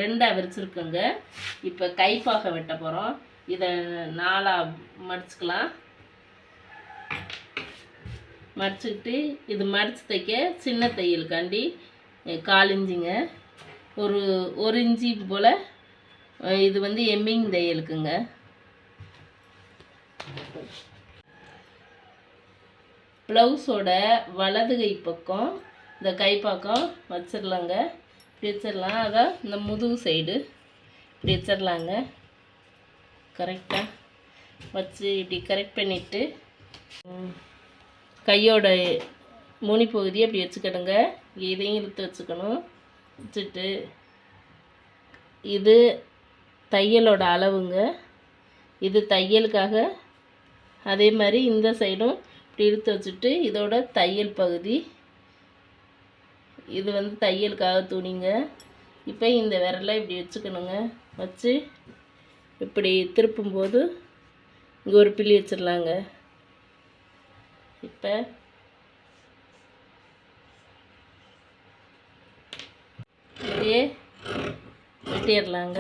ரெண்டாக விரிச்சிருக்குங்க. இப்போ கைப்பாக வெட்ட போகிறோம். இதை 4ஆக மடிச்சுக்கலாம். மடிச்சுக்கிட்டு இது மடித்து தைக்க சின்ன தையலுக்காண்டி 1/4 இன்ச்சுங்க, ஒரு இன்ச்சி போல் இது வந்து எம்மிங் தையலுக்குங்க. ப்ளவுஸோட வலது கை பக்கம் இந்த கைப்பக்கம் வச்சிடலாங்க. இப்படி வச்சிடலாம். அதான் இந்த முதுகு சைடு இப்படி வச்சிடலாங்க. கரெக்டாக வச்சு இப்படி கரெக்ட் பண்ணிவிட்டு கையோட முனி பகுதியை அப்படி வச்சுக்கிடுங்க. இதையும் இழுத்து வச்சுக்கணும். வச்சுட்டு இது தையலோட அளவுங்க. இது தையலுக்காக. அதே மாதிரி இந்த சைடும் இப்படி இழுத்து வச்சுட்டு இதோட தையல் பகுதி இது வந்து தையலுக்காக துணிங்க. இப்போ இந்த விரலை இப்படி வச்சுக்கணுங்க. வச்சு இப்படி திருப்பும்போது இங்கே ஒரு பிள்ளி வச்சிடலாங்க. இப்போ இப்படியே வெட்டிடலாங்க.